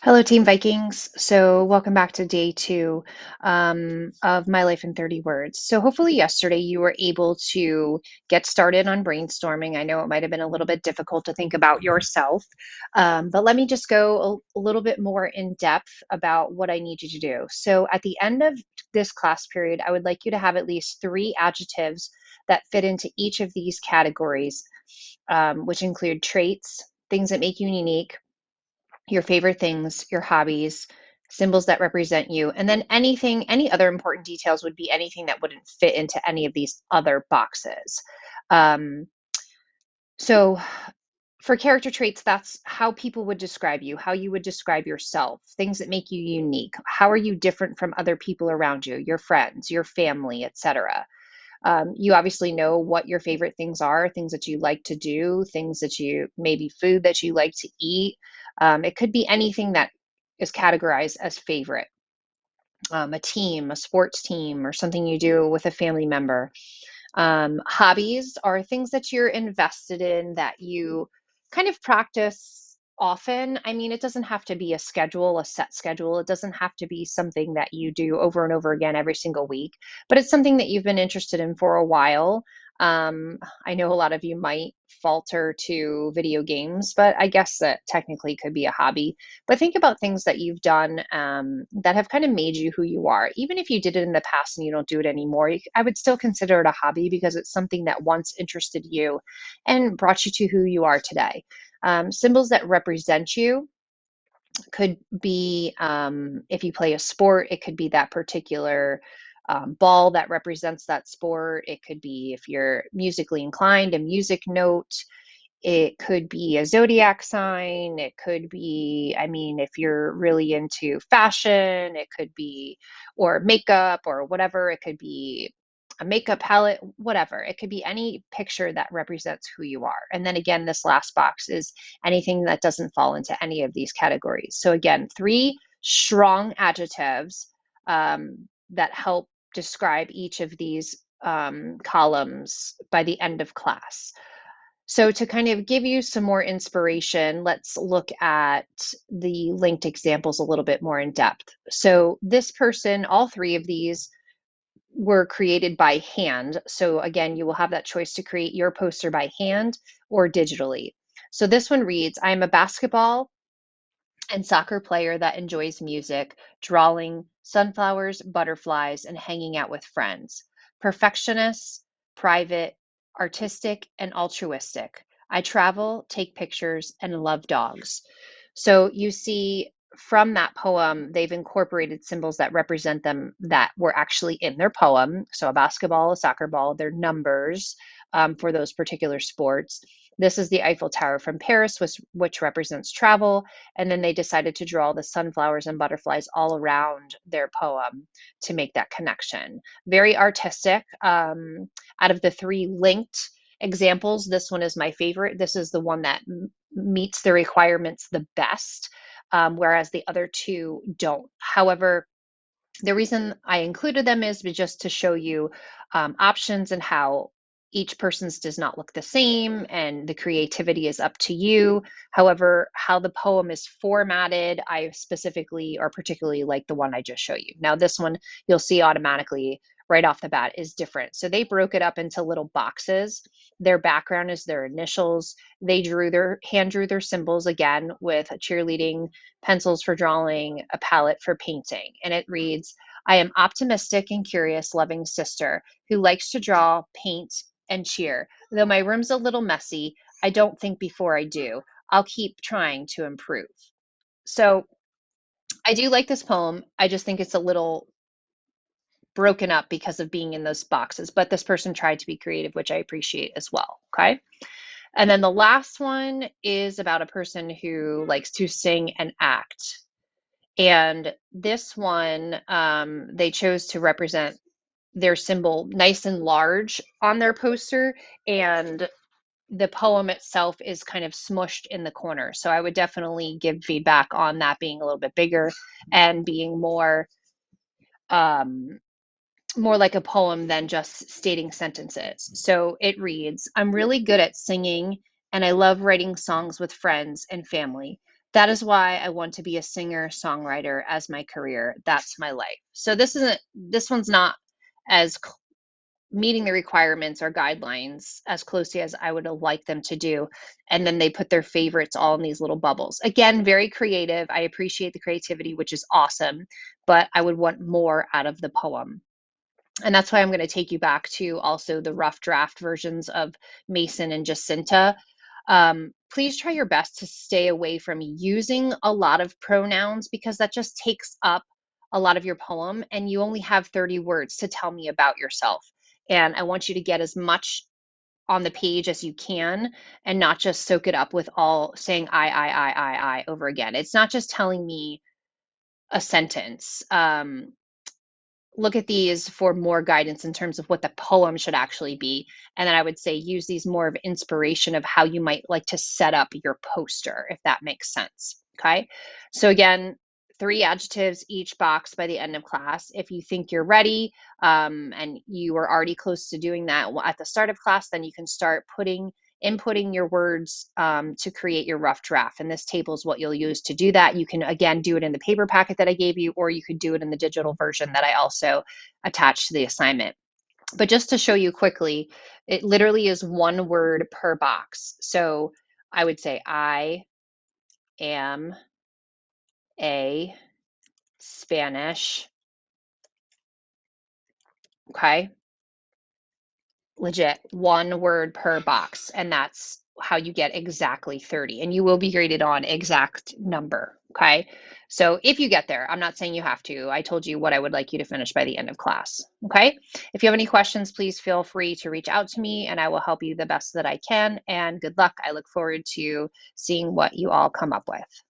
Hello, Team Vikings. So, welcome back to day two of My Life in 30 Words. So, hopefully, yesterday you were able to get started on brainstorming. I know it might have been a little bit difficult to think about yourself, but let me just go a little bit more in depth about what I need you to do. So, at the end of this class period, I would like you to have at least three adjectives that fit into each of these categories, which include traits, things that make you unique, your favorite things, your hobbies, symbols that represent you, and then any other important details would be anything that wouldn't fit into any of these other boxes. Um, so for character traits, that's how people would describe you, how you would describe yourself, things that make you unique. How are you different from other people around you, your friends, your family, etc. You obviously know what your favorite things are, things that you like to do, things that you maybe food that you like to eat. It could be anything that is categorized as favorite, a team, a sports team, or something you do with a family member. Hobbies are things that you're invested in that you kind of practice often. I mean, it doesn't have to be a schedule, a set schedule. It doesn't have to be something that you do over and over again every single week, but it's something that you've been interested in for a while. I know a lot of you might falter to video games, but I guess that technically could be a hobby. But think about things that you've done that have kind of made you who you are. Even if you did it in the past and you don't do it anymore, I would still consider it a hobby because it's something that once interested you and brought you to who you are today. Symbols that represent you could be if you play a sport, it could be that particular ball that represents that sport. It could be if you're musically inclined, a music note. It could be a zodiac sign. It could be, I mean, if you're really into fashion, it could be, or makeup or whatever. It could be a makeup palette, whatever. It could be any picture that represents who you are. And then again, this last box is anything that doesn't fall into any of these categories. So again, three strong adjectives that help describe each of these columns by the end of class. So to kind of give you some more inspiration, let's look at the linked examples a little bit more in depth. So this person, all three of these were created by hand. So again, you will have that choice to create your poster by hand or digitally. So this one reads, I am a basketball and soccer player that enjoys music, drawing, sunflowers, butterflies, and hanging out with friends. Perfectionist, private, artistic, and altruistic. I travel, take pictures, and love dogs. So you see from that poem, they've incorporated symbols that represent them that were actually in their poem. So a basketball, a soccer ball, their numbers for those particular sports. This is the Eiffel Tower from Paris, which represents travel. And then they decided to draw the sunflowers and butterflies all around their poem to make that connection. Very artistic. Out of the three linked examples, this one is my favorite. This is the one that meets the requirements the best, whereas the other two don't. However, the reason I included them is just to show you options and how each person's does not look the same and the creativity is up to you. However, how the poem is formatted, I specifically or particularly like the one I just showed you. Now, this one you'll see automatically right off the bat is different. So they broke it up into little boxes. Their background is their initials. They hand drew their symbols again with cheerleading, pencils for drawing, a palette for painting. And it reads, I am optimistic and curious, loving sister who likes to draw, paint, and cheer. Though my room's a little messy, I don't think before I do. I'll keep trying to improve. So I do like this poem. I just think it's a little broken up because of being in those boxes, but this person tried to be creative, which I appreciate as well. Okay. And then the last one is about a person who likes to sing and act. And this one, they chose to represent their symbol nice and large on their poster, and the poem itself is kind of smushed in the corner. So I would definitely give feedback on that being a little bit bigger and being um, more like a poem than just stating sentences. So it reads, I'm really good at singing and I love writing songs with friends and family. That is why I want to be a singer-songwriter as my career. That's my life. So this one's not as meeting the requirements or guidelines as closely as I would like them to do. And then they put their favorites all in these little bubbles. Again, very creative. I appreciate the creativity, which is awesome, but I would want more out of the poem. And that's why I'm going to take you back to also the rough draft versions of Mason and Jacinta. Please try your best to stay away from using a lot of pronouns because that just takes up a lot of your poem and you only have 30 words to tell me about yourself. And I want you to get as much on the page as you can and not just soak it up with all saying I over again. It's not just telling me a sentence. Look at these for more guidance in terms of what the poem should actually be. And then I would say use these more of inspiration of how you might like to set up your poster, if that makes sense. Okay. So again, 3 adjectives each box by the end of class. If you think you're ready and you are already close to doing that at the start of class, then you can start inputting your words to create your rough draft. And this table is what you'll use to do that. You can, again, do it in the paper packet that I gave you, or you could do it in the digital version that I also attached to the assignment. But just to show you quickly, it literally is 1 word per box. So I would say, I am a Spanish, okay? Legit, 1 word per box. And that's how you get exactly 30. And you will be graded on exact number, okay? So if you get there, I'm not saying you have to. I told you what I would like you to finish by the end of class, okay? If you have any questions, please feel free to reach out to me and I will help you the best that I can. And good luck. I look forward to seeing what you all come up with.